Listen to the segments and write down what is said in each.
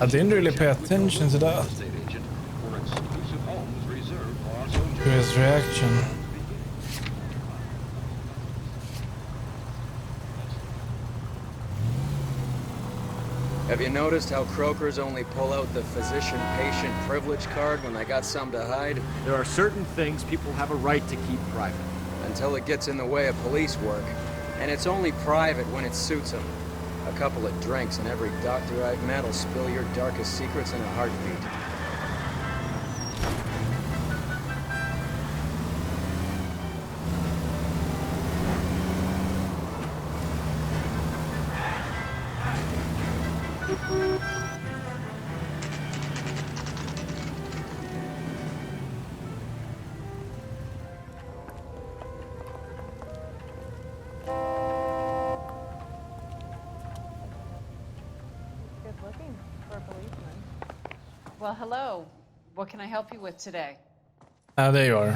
I didn't really pay attention to that. To his reaction. Have you noticed how Croakers only pull out the physician-patient privilege card when they got something to hide? There are certain things people have a right to keep private. Until it gets in the way of police work. And it's only private when it suits them. A couple of drinks and every doctor I've met will spill your darkest secrets in a heartbeat. Well, hello. What can I help you with today? Ah, there you are.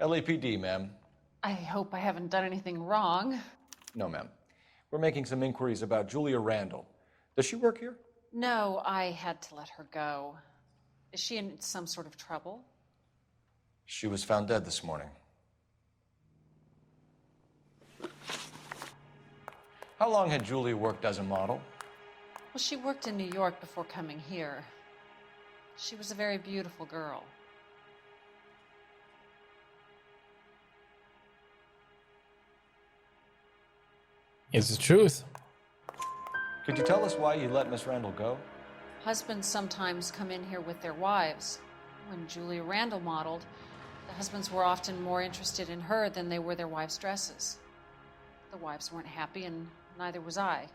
LAPD, ma'am. I hope I haven't done anything wrong. No, ma'am. We're making some inquiries about Julia Randall. Does she work here? No, I had to let her go. Is she in some sort of trouble? She was found dead this morning. How long had Julia worked as a model? Well, she worked in New York before coming here. She was a very beautiful girl. It's the truth. Could you tell us why you let Miss Randall go? Husbands sometimes come in here with their wives. When Julia Randall modeled, the husbands were often more interested in her than they were their wives' dresses. The wives weren't happy, and neither was I.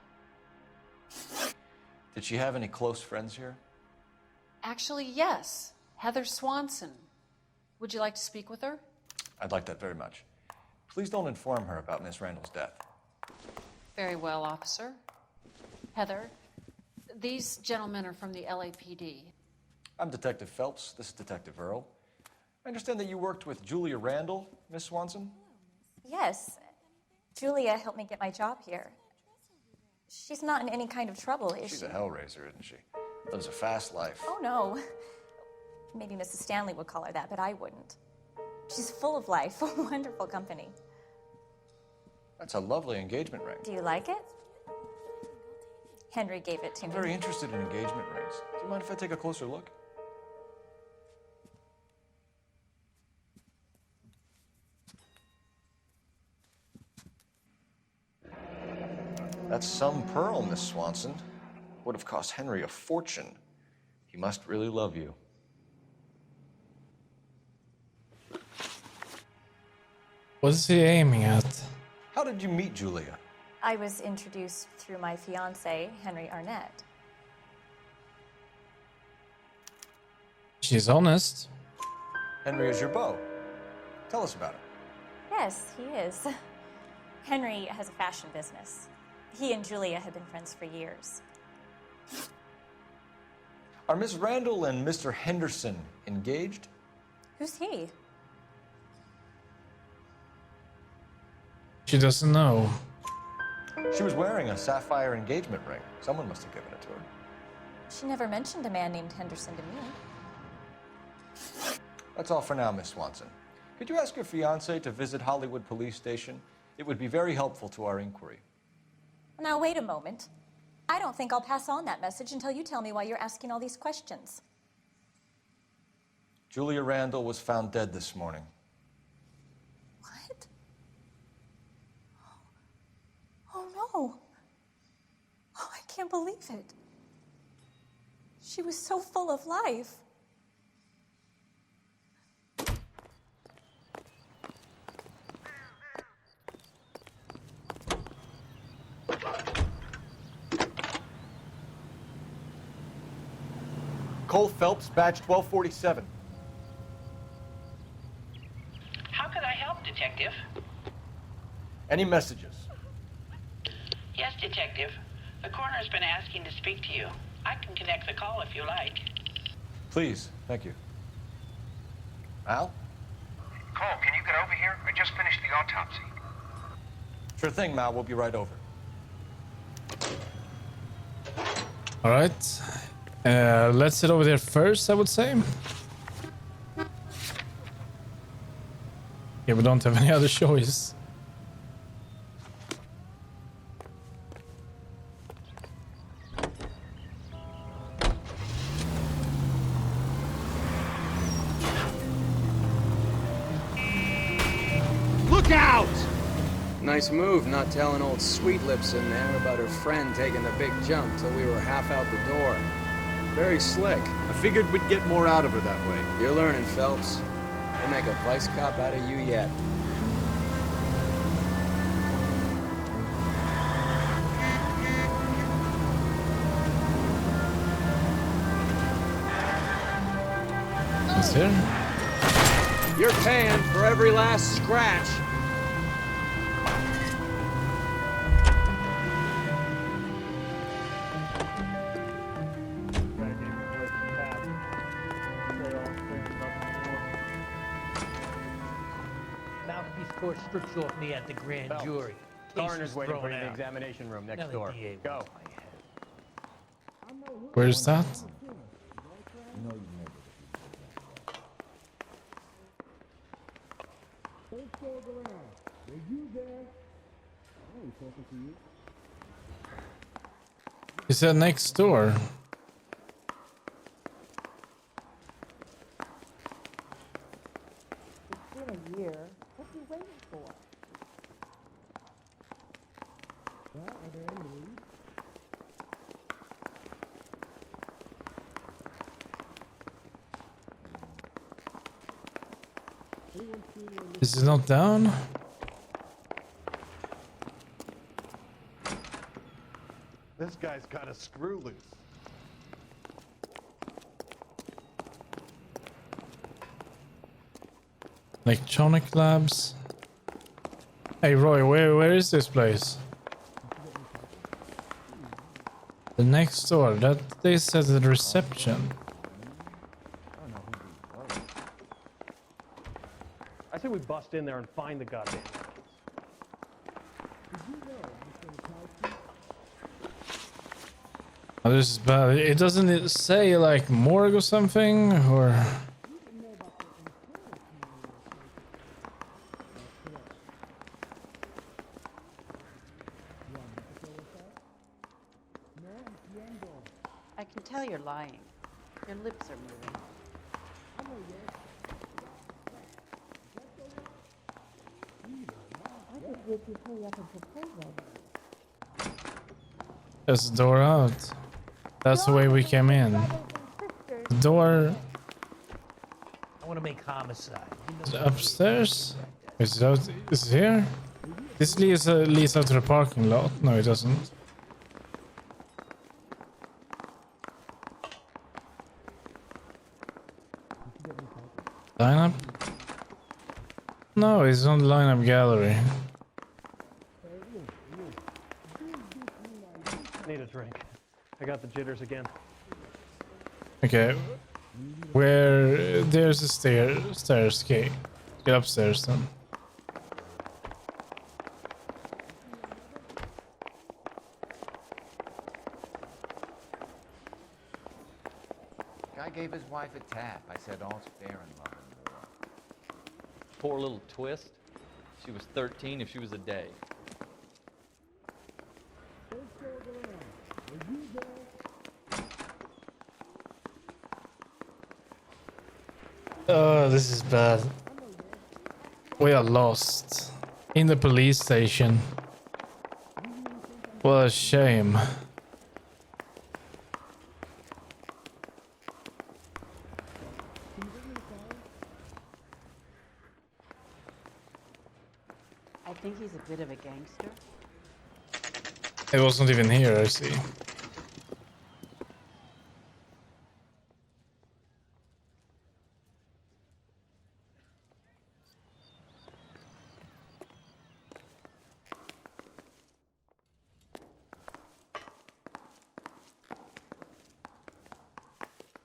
Did she have any close friends here? Actually, yes. Heather Swanson. Would you like to speak with her? I'd like that very much. Please don't inform her about Miss Randall's death. Very well, officer. Heather, these gentlemen are from the LAPD. I'm Detective Phelps. This is Detective Earl. I understand that you worked with Julia Randall, Miss Swanson? Yes. Julia helped me get my job here. She's not in any kind of trouble, is she? She's a hellraiser, isn't she? Lives a fast life. Oh, no. Maybe Mrs. Stanley would call her that, but I wouldn't. She's full of life, a wonderful company. That's a lovely engagement ring. Do you like it? Henry gave it to I'm me. very interested in engagement rings. Do you mind if I take a closer look? That's some pearl, Miss Swanson. Would have cost Henry a fortune. He must really love you. What is he aiming at? How did you meet Julia? I was introduced through my fiancé, Henry Arnett. She's honest. Henry is your beau. Tell us about it. Yes, he is. Henry has a fashion business. He and Julia have been friends for years. Are Miss Randall and Mr. Henderson engaged? Who's he? She doesn't know. She was wearing a sapphire engagement ring. Someone must have given it to her. She never mentioned a man named Henderson to me. That's all for now, Miss Swanson. Could you ask your fiancé to visit Hollywood Police Station? It would be very helpful to our inquiry. Now, wait a moment. I don't think I'll pass on that message until you tell me why you're asking all these questions. Julia Randall was found dead this morning. What? Oh, no. Oh, I can't believe it. She was so full of life. Cole Phelps, badge 1247. How can I help, Detective? Any messages? Yes, Detective. The coroner's been asking to speak to you. I can connect the call if you like. Please, thank you. Al? Cole, can you get over here? I just finished the autopsy. Sure thing, Mal. We'll be right over. All right. Let's head over there first, I would say. Yeah, we don't have any other choice. Look out! Nice move not telling old Sweet Lips in there about her friend taking the big jump till we were half out the door. Very slick. I figured we'd get more out of her that way. You're learning, Phelps. We'll make a vice cop out of you yet. Is there? You're paying for every last scratch. Mouthpiece court strips off me at the grand jury. Coroner's waiting for you in the out. examination room next Now the door. DA Go. wants my head. Where's that? He said next door. It's been a year. What's he waiting for? Is it not down? This guy's got a screw loose. Electronic labs. Hey Roy, where is this place? The next door. That they said the reception. I say we bust in there and find the goddamn Oh, this is bad. It doesn't say like morgue or something, or I can tell you're lying. Your lips are moving. there's the door out. That's the way we came in. The door I want to make homicide. is upstairs. Is it here? This leads out to the parking lot. No, it doesn't. Lineup? No, it's on the lineup gallery. Need a drink. I got the jitters again. Okay. Where there's a stairs. Okay. Get upstairs then. Guy gave his wife a tap. I said all's fair in love and war. Poor little twist. She was 13 if she was a day. Oh, this is bad. We are lost in the police station. What a shame. I think he's a bit of a gangster. It wasn't even here, I see.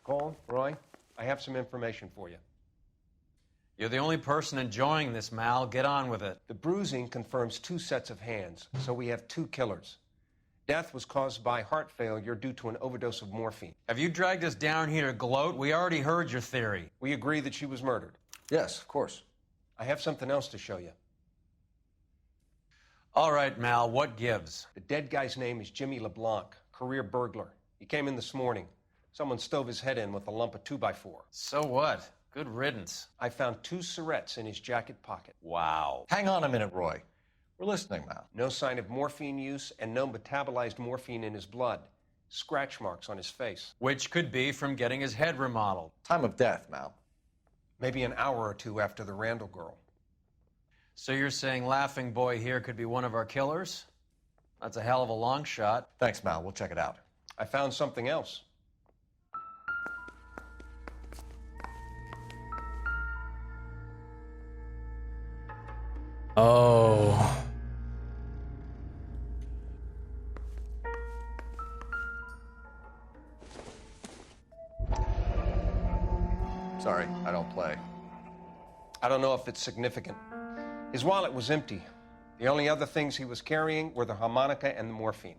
Cole, Roy, I have some information for you. You're the only person enjoying this, Mal. Get on with it. The bruising confirms 2 sets of hands, so we have 2 killers. Death was caused by heart failure due to an overdose of morphine. Have you dragged us down here to gloat? We already heard your theory. We agree that she was murdered. Yes, of course. I have something else to show you. All right, Mal, what gives? The dead guy's name is Jimmy LeBlanc, career burglar. He came in this morning. Someone stove his head in with a lump of 2x4. So what? Good riddance. I found 2 cigarettes in his jacket pocket. Wow. Hang on a minute, Roy. We're listening now. No sign of morphine use and no metabolized morphine in his blood. Scratch marks on his face. Which could be from getting his head remodeled. Time of death, Mal. Maybe an hour or 2 after the Randall girl. So you're saying Laughing Boy here could be one of our killers? That's a hell of a long shot. Thanks, Mal. We'll check it out. I found something else. Oh. Sorry, I don't play. I don't know if it's significant. His wallet was empty. The only other things he was carrying were the harmonica and the morphine.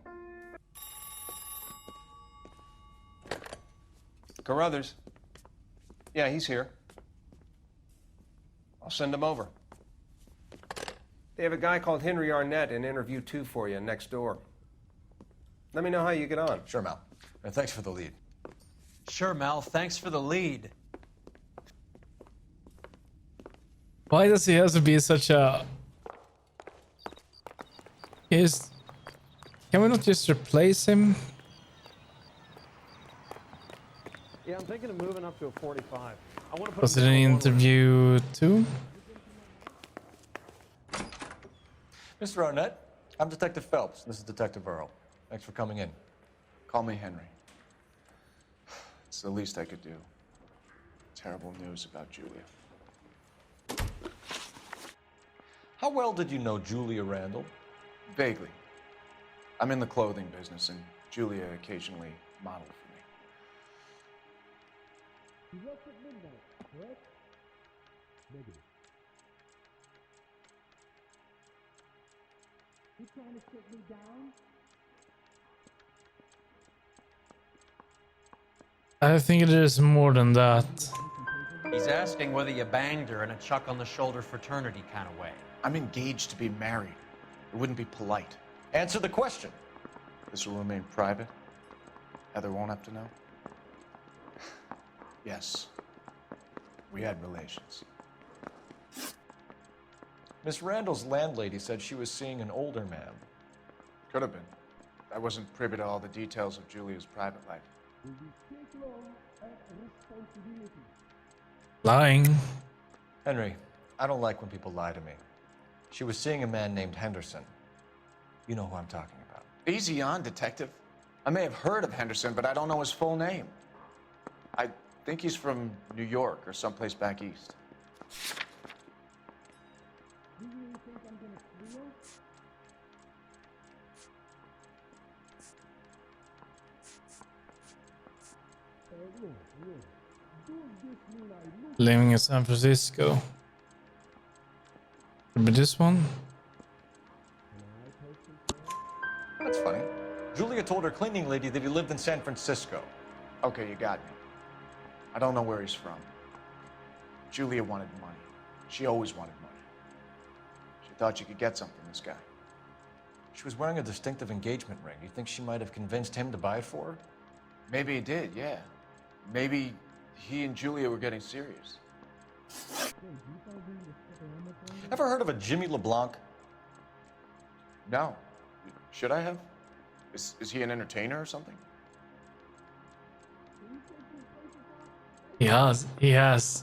Carruthers. Yeah, he's here. I'll send him over. They have a guy called Henry Arnett in interview 2 for you next door. Let me know how you get on. Sure, Mal. And thanks for the lead. Sure, Mal. Thanks for the lead. Why does he have to be such a... Can we not just replace him? Yeah, I'm thinking of moving up to a 45. I want to put Was it an interview too? Mr. Arnett, I'm Detective Phelps. This is Detective Earl. Thanks for coming in. Call me Henry. It's the least I could do. Terrible news about Julia. How well did you know Julia Randall? Vaguely. I'm in the clothing business, and Julia occasionally modeled for me. You left at midnight, correct? Negative. You trying to sit me down? I think there's more than that. He's asking whether you banged her in a chuck-on-the-shoulder fraternity kind of way. I'm engaged to be married. It wouldn't be polite. Answer the question. This will remain private. Heather won't have to know. Yes. We had relations. Miss Randall's landlady said she was seeing an older man. Could have been. I wasn't privy to all the details of Julia's private life. Lying. Henry, I don't like when people lie to me. She was seeing a man named Henderson. You know who I'm talking about. Easy on, Detective. I may have heard of Henderson, but I don't know his full name. I think he's from New York or someplace back east. You really think I'm gonna squeal? Living in San Francisco. But this one? That's funny. Julia told her cleaning lady that he lived in San Francisco. Okay, you got me. I don't know where he's from. Julia wanted money. She always wanted money. She thought she could get something from this guy. She was wearing a distinctive engagement ring. You think she might have convinced him to buy it for her? Maybe he did, yeah. Maybe he and Julia were getting serious. Ever heard of a Jimmy LeBlanc? No. Should I have? Is he an entertainer or something? Yes, he has.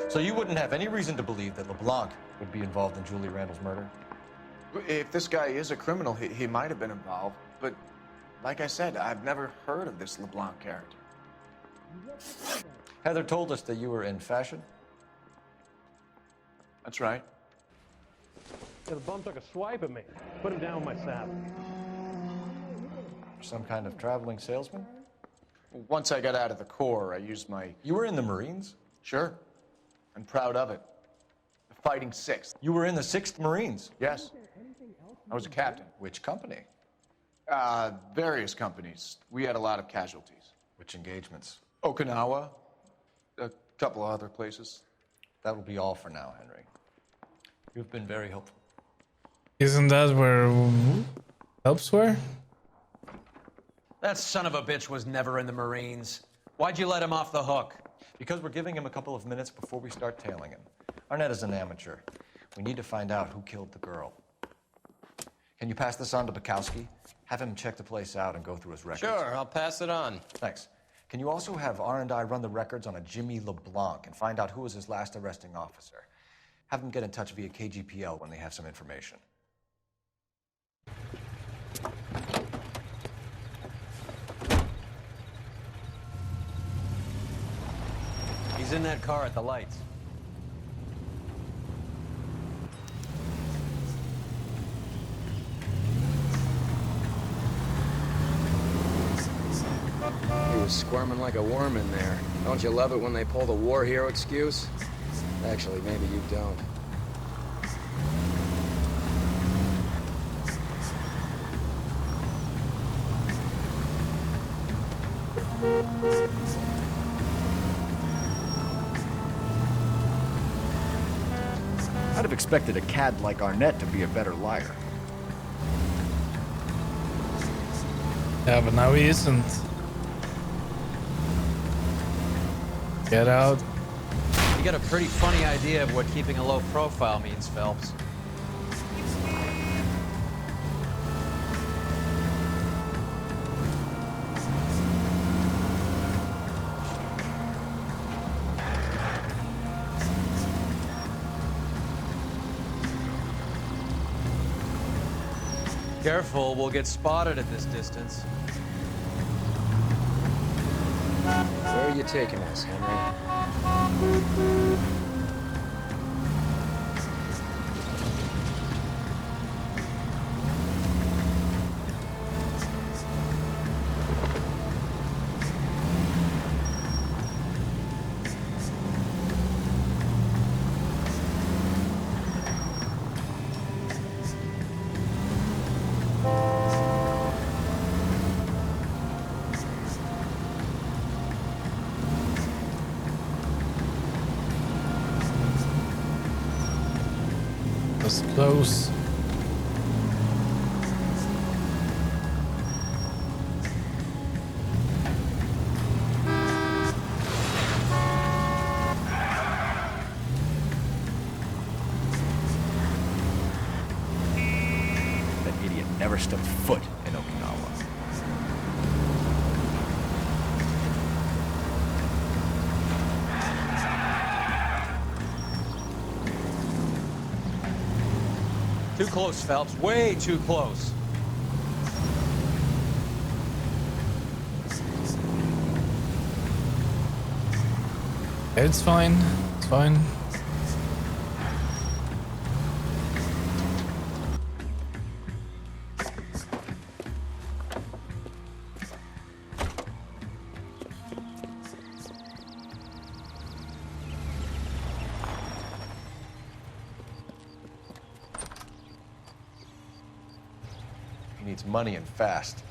So you wouldn't have any reason to believe that LeBlanc would be involved in Julia Randall's murder? If this guy is a criminal, he might have been involved. But like I said, I've never heard of this LeBlanc character. Heather told us that you were in fashion. That's right. Yeah, the bum took a swipe at me. Put him down with my saddle. Some kind of traveling salesman? Once I got out of the Corps, I used my... You were in the Marines? Sure. I'm proud of it. The Fighting Sixth. You were in the 6th Marines? Yes. I was a captain. Which company? Various companies. We had a lot of casualties. Which engagements? Okinawa, a couple of other places. That will be all for now, Henry. You've been very helpful. Isn't that where helps were? That son of a bitch was never in the Marines. Why'd you let him off the hook? Because we're giving him a couple of minutes before we start tailing him. Arnett is an amateur. We need to find out who killed the girl. Can you pass this on to Bukowski? Have him check the place out and go through his records. Sure, I'll pass it on. Thanks. Can you also have R&I run the records on a Jimmy LeBlanc and find out who was his last arresting officer? Have them get in touch via KGPL when they have some information. He's in that car at the lights. He was squirming like a worm in there. Don't you love it when they pull the war hero excuse? Actually, maybe you don't. I'd have expected a cad like Arnett to be a better liar. Yeah, but now he isn't. Get out. You got a pretty funny idea of what keeping a low profile means, Phelps. Careful, we'll get spotted at this distance. Where are you taking us, Henry? That's close. That idiot never stepped foot in Okinawa. Too close, Phelps. Way too close. It's fine. It's fine. He needs money and fast.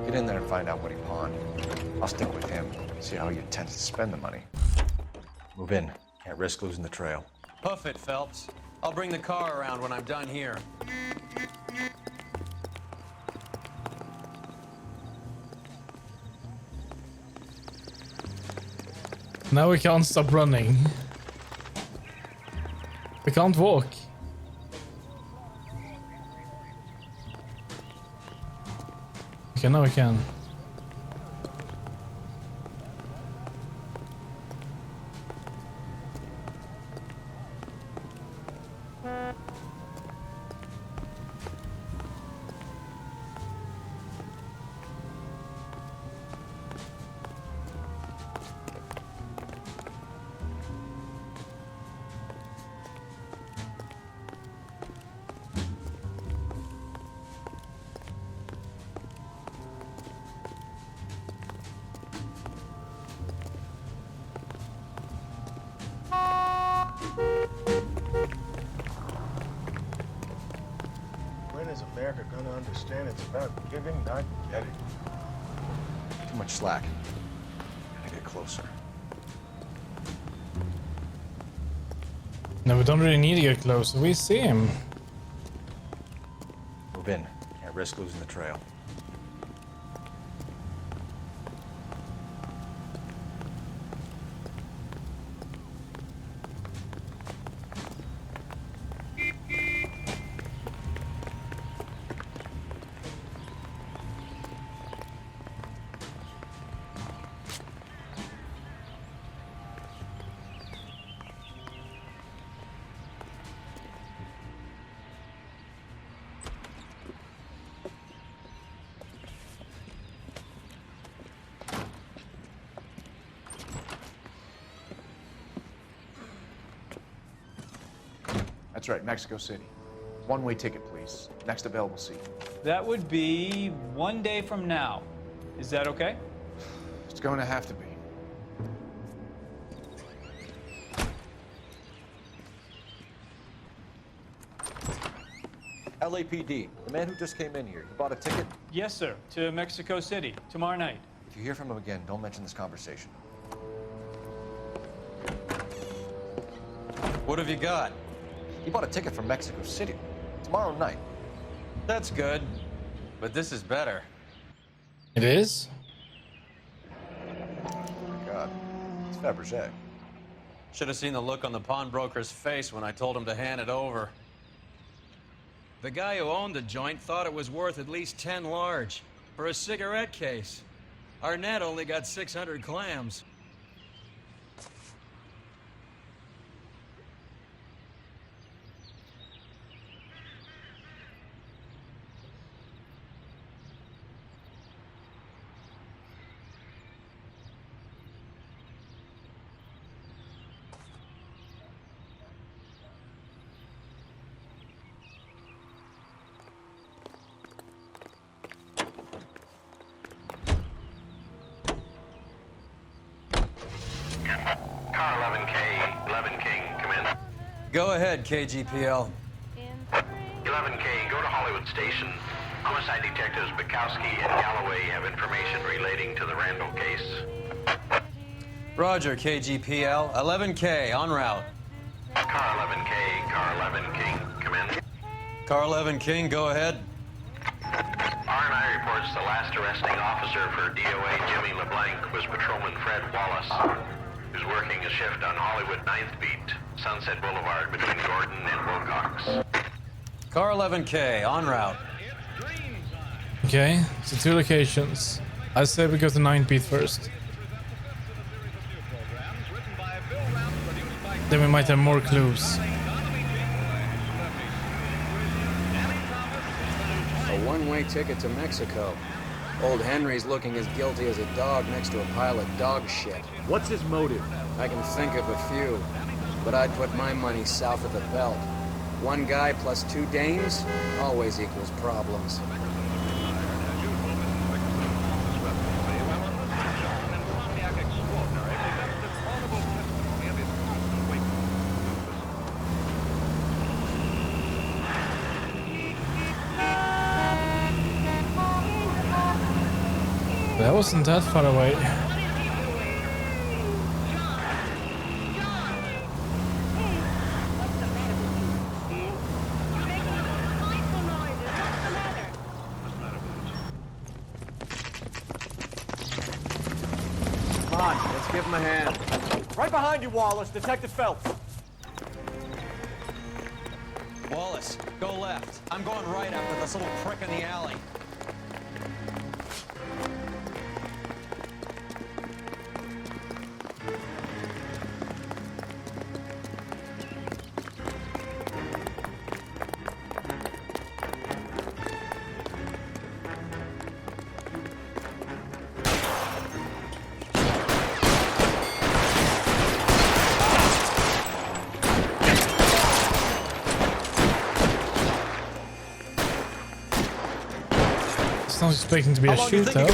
Get in there and find out what he pawned. I'll stick with him, see how he intends to spend the money. Move in. Can't risk losing the trail. Puff it, Phelps. I'll bring the car around when I'm done here. Now we can't stop running. We can't walk. Okay, now we can. is America gonna understand it's about giving, not getting? Too much slack. Gotta get closer. No, we don't really need to get closer. We see him. Move in. Can't risk losing the trail. That's right, Mexico City. One-way ticket, please. Next available seat. That would be 1 day from now. Is that okay? It's going to have to be. LAPD, the man who just came in here, he bought a ticket? Yes, sir. To Mexico City, tomorrow night. If you hear from him again, don't mention this conversation. What have you got? He bought a ticket from Mexico City. Tomorrow night. That's good. But this is better. It is? Oh my God. It's Fabergé. Should have seen the look on the pawnbroker's face when I told him to hand it over. The guy who owned the joint thought it was worth at least 10 large for a cigarette case. Arnett only got 600 clams. Car 11K, 11 King, come in. Go ahead, KGPL. 11K, go to Hollywood Station. Homicide detectives Bukowski and Galloway have information relating to the Randall case. Roger, KGPL. 11K, en route. Car 11K, car 11 King, come in. Car 11 King, go ahead. R&I reports the last arresting officer for DOA Jimmy LeBlanc was Patrolman Fred Wallace, who's working a shift on Hollywood 9th Beat, Sunset Boulevard between Gordon and Wilcox. Car 11K, en route. Okay, so 2 locations. I say we go to 9 beat first. Then we might have more clues. A one-way ticket to Mexico. Old Henry's looking as guilty as a dog next to a pile of dog shit. What's his motive? I can think of a few, but I'd put my money south of the belt. One guy plus 2 dames always equals problems. That wasn't that far away. Come on, let's give him a hand. Right behind you, Wallace. Detective Phelps. Wallace, go left. I'm going right after this little prick in the alley. It's not expecting to be a shootout.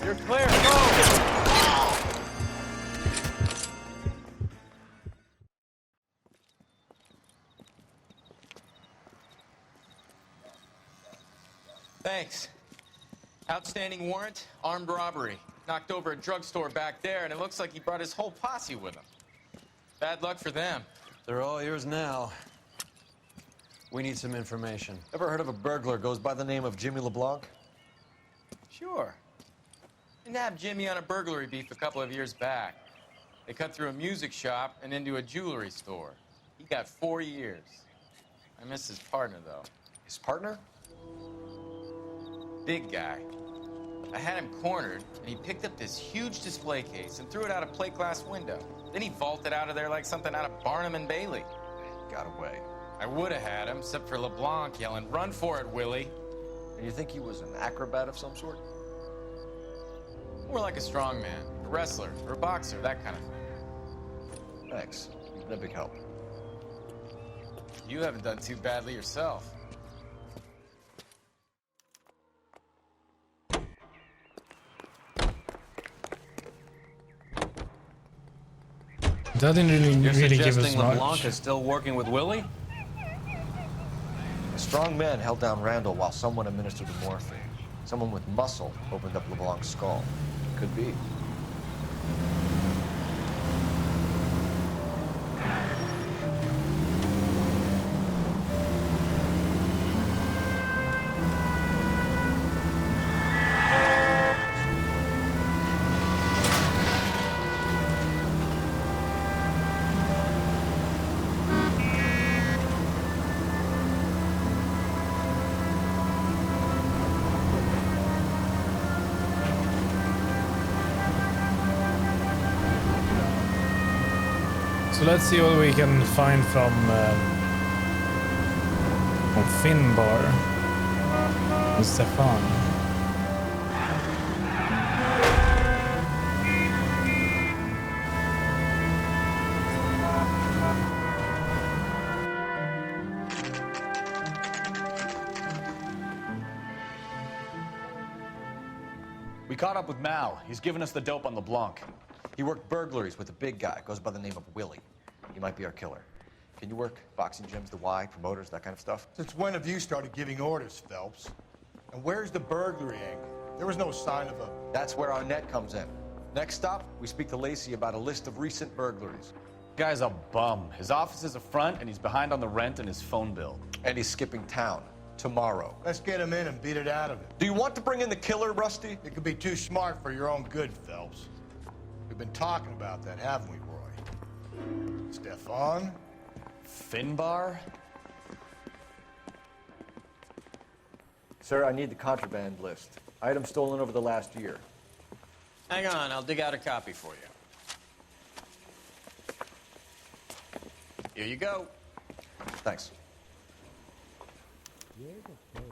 You're clear. Go! Thanks. Outstanding warrant, armed robbery. Knocked over a drugstore back there, and it looks like he brought his whole posse with him. Bad luck for them. They're all yours now. We need some information. Ever heard of a burglar goes by the name of Jimmy LeBlanc? Sure. I nabbed Jimmy on a burglary beef a couple of years back. They cut through a music shop and into a jewelry store. He got 4 years. I miss his partner, though. His partner? Big guy. I had him cornered, and he picked up this huge display case and threw it out a plate glass window. Then he vaulted out of there like something out of Barnum and Bailey. Got away. I would have had him, except for LeBlanc yelling, "Run for it, Willie!" And you think he was an acrobat of some sort? More like a strongman, a wrestler, or a boxer, that kind of thing. Thanks. You've been a big help. You haven't done too badly yourself. That didn't You're really give us suggesting much. LeBlanc is still working with Willie? A strong man held down Randall while someone administered the morphine. Someone with muscle opened up LeBlanc's skull. Could be. So let's see what we can find from Finbar and Stefan. We caught up with Mal. He's given us the dope on LeBlanc. He worked burglaries with a big guy. Goes by the name of Willie. He might be our killer. Can you work boxing gyms, the Y, promoters, that kind of stuff? Since when have you started giving orders, Phelps? And where's the burglary angle? There was no sign of a... That's where our net comes in. Next stop, we speak to Lacey about a list of recent burglaries. Guy's a bum. His office is a front, and he's behind on the rent and his phone bill. And he's skipping town tomorrow. Let's get him in and beat it out of him. Do you want to bring in the killer, Rusty? It could be too smart for your own good, Phelps. We've been talking about that, haven't we, Roy? Stefan? Finbar? Sir, I need the contraband list. Items stolen over the last year. Hang on, I'll dig out a copy for you. Here you go. Thanks.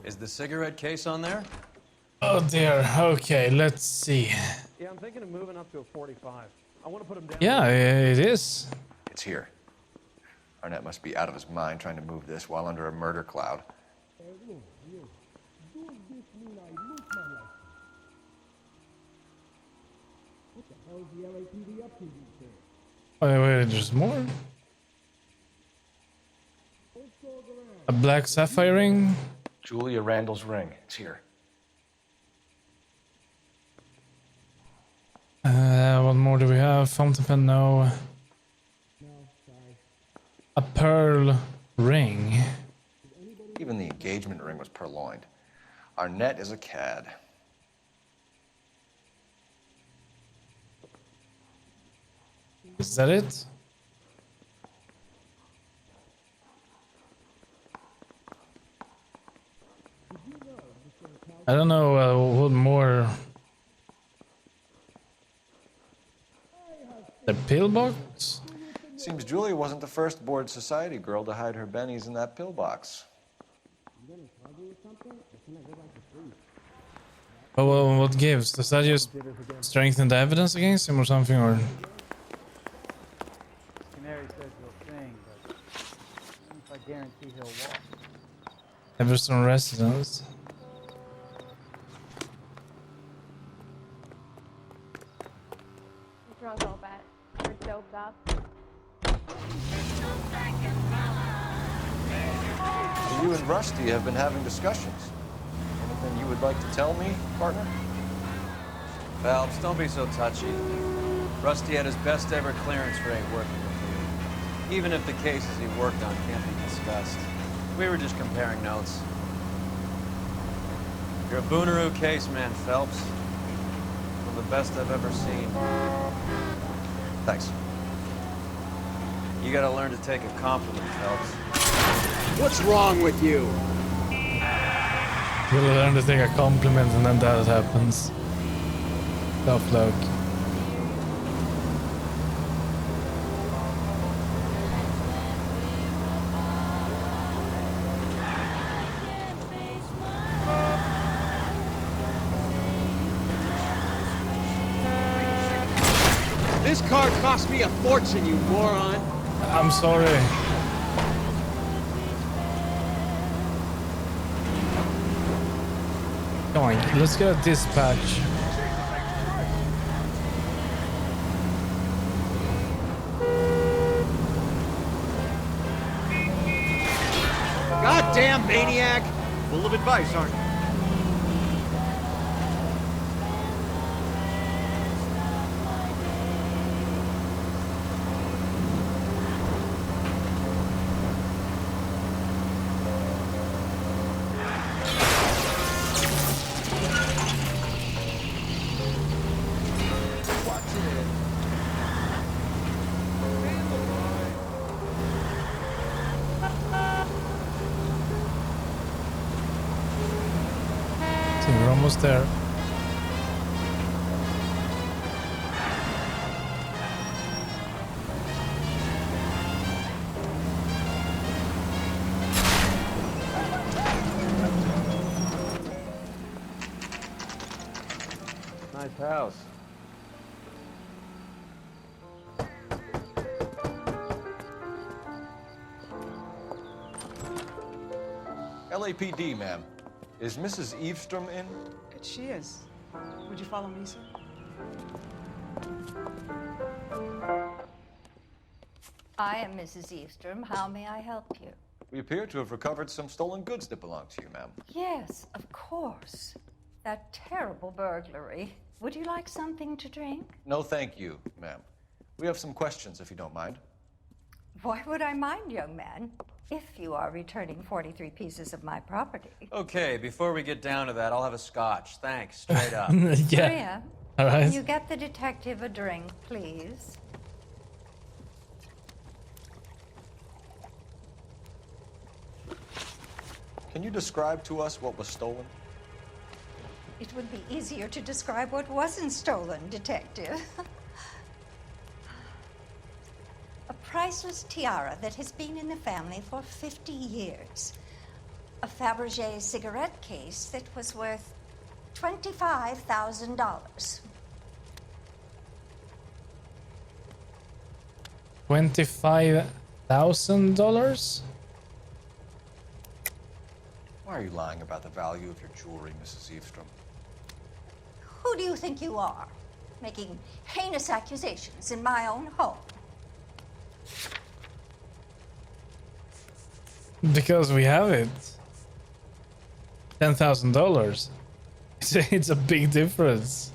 Is the cigarette case on there? Oh dear. Okay, let's see. Yeah, I'm thinking of moving up to a 45. I want to put him down. Yeah, it is. It's here. Arnett must be out of his mind trying to move this while under a murder cloud. Wait, there's more? A black sapphire ring? Julia Randall's ring. It's here. What more do we have? Fountain pen, no. A pearl ring. Even the engagement ring was purloined. Arnett is a cad. Is that it? I don't know what more. The pillbox? Seems Julia wasn't the first bored society girl to hide her bennies in that pillbox. Oh, well, what gives? Does that just strengthen the evidence against him or something, or? Canary says he'll sing, but I don't know if I guarantee he'll walk. Everstone residence. Drunk all bad. We're doped up. You and Rusty have been having discussions. Anything you would would like to tell me, partner? Phelps, don't be so touchy. Rusty had his best ever clearance rate working with you. Even if the cases he worked on can't be discussed. We were just comparing notes. You're a Booneroo case man, Phelps. One of the best I've ever seen. Thanks. You gotta learn to take a compliment, Phelps. What's wrong with you? You'll learn to take a compliment and then that happens. Tough luck. This car cost me a fortune, you moron. I'm sorry. Come on, let's get a dispatch. Goddamn maniac! Full of advice, aren't you? We're almost there. Nice house. LAPD, ma'am. Is Mrs. Eavestrom in? She is. Would you follow me, sir? I am Mrs. Eavestrom. How may I help you? We appear to have recovered some stolen goods that belong to you, ma'am. Yes, of course. That terrible burglary. Would you like something to drink? No, thank you, ma'am. We have some questions, if you don't mind. Why would I mind, young man? If you are returning 43 pieces of my property. Okay, before we get down to that, I'll have a scotch. Thanks, straight up. Yeah. Maria, all right. can you get the detective a drink, please? Can you describe to us what was stolen? It would be easier to describe what wasn't stolen, detective. A priceless tiara that has been in the family for 50 years. A Fabergé cigarette case that was worth $25,000. $25,000? Why are you lying about the value of your jewelry, Mrs. Eavestrom? Who do you think you are? Making heinous accusations in my own home. Because we have it. $10,000. It's a big difference.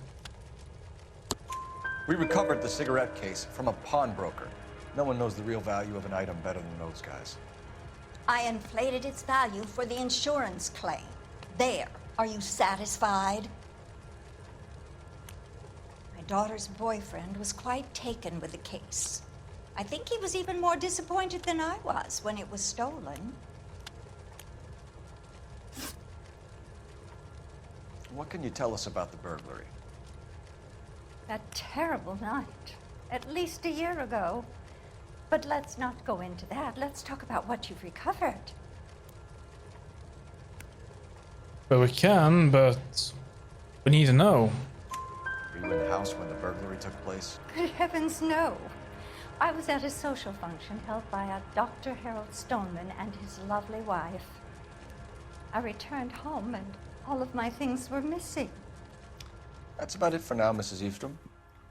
We recovered the cigarette case from a pawnbroker. No one knows the real value of an item better than those guys. I inflated its value for the insurance claim. There. Are you satisfied? My daughter's boyfriend was quite taken with the case. I think he was even more disappointed than I was when it was stolen. What can you tell us about the burglary? That terrible night. At least a year ago. But let's not go into that. Let's talk about what you've recovered. But we can, but we need to know. Were you in the house when the burglary took place? Good heavens, no. I was at a social function held by a Dr. Harold Stoneman and his lovely wife. I returned home and all of my things were missing. That's about it for now, Mrs. Eavestrom.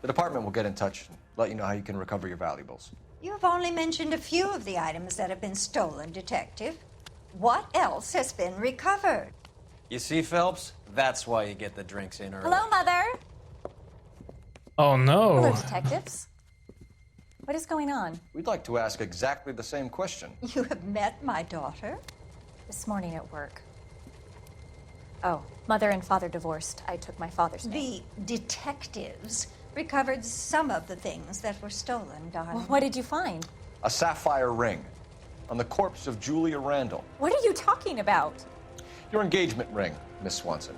The department will get in touch and let you know how you can recover your valuables. You have only mentioned a few of the items that have been stolen, Detective. What else has been recovered? You see, Phelps? That's why you get the drinks in early. Hello, Mother. Oh no. Hello, detectives. What is going on? We'd like to ask exactly the same question. You have met my daughter? This morning at work. Oh, Mother and Father divorced. I took my father's name. The detectives recovered some of the things that were stolen, darling. Well, what did you find? A sapphire ring on the corpse of Julia Randall. What are you talking about? Your engagement ring, Miss Swanson.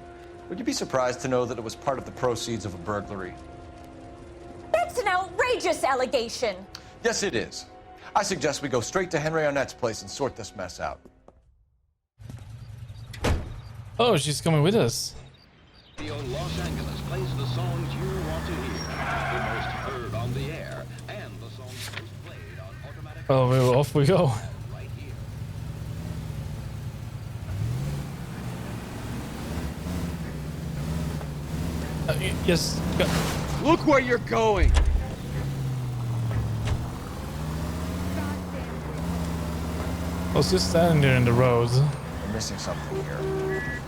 Would you be surprised to know that it was part of the proceeds of a burglary? That's an outrageous allegation. Yes, it is. I suggest we go straight to Henry Arnett's place and sort this mess out. Oh, she's coming with us. Radio Los Angeles plays the songs you want to hear, the most heard on the air, and the songs most played on automatic. Oh, well, off we go. Right here. Yes. Go. Look where you're going! I was just standing there in the road. We're missing something here.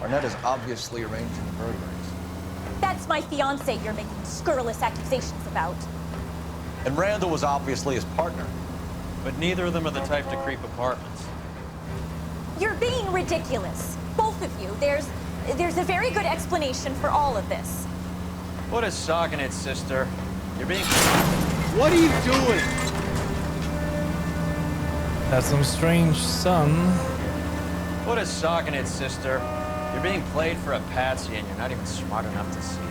Arnett is obviously arranging the burglaries. That's my fiance you're making scurrilous accusations about. And Randall was obviously his partner. But neither of them are the type to creep apartments. You're being ridiculous. Both of you. There's a very good explanation for all of this. What is sogging it, sister? You're being... What are you doing? That's some strange sun. What is sogging it, sister? You're being played for a patsy and you're not even smart enough to see it.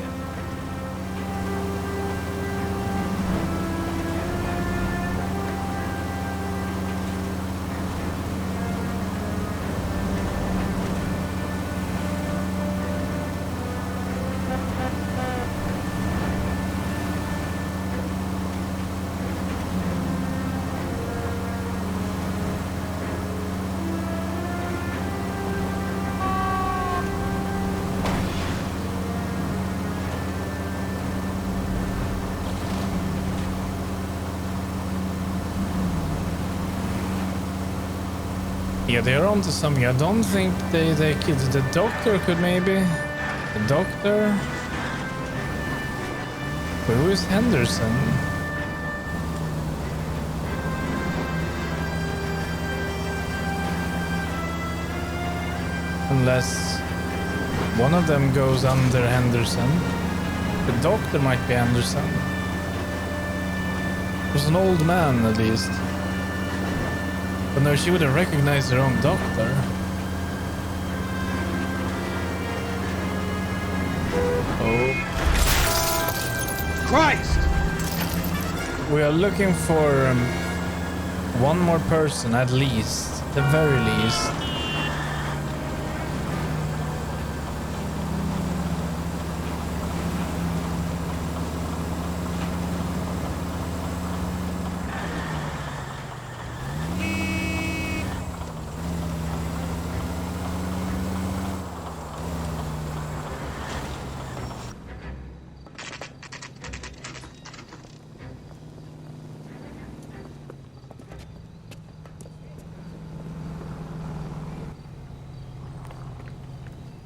Yeah, they're onto something. I don't think they killed the doctor. Could maybe the doctor. But who is Henderson? Unless one of them goes under Henderson. The doctor might be Henderson. There's an old man at least. But no, she would have recognized her own doctor. Oh. Christ! We are looking for one more person at least. The very least.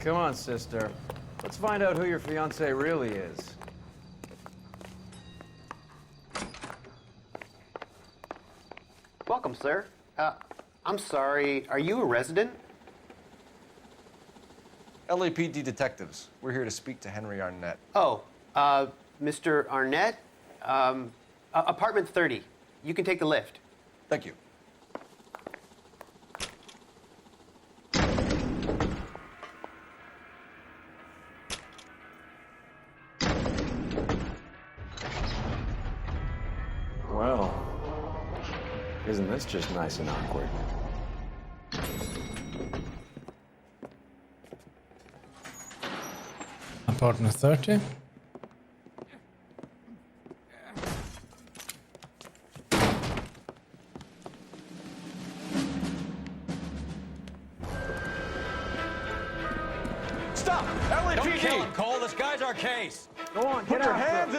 Come on, sister. Let's find out who your fiance really is. Welcome, sir. I'm sorry, are you a resident? LAPD detectives. We're here to speak to Henry Arnett. Oh, Mr. Arnett? Apartment 30. You can take the lift. Thank you. Well, isn't this just nice and awkward? Apartment 30. Stop! LAPD! Don't kill him, Cole. This guy's our case. Go on, Put your hands in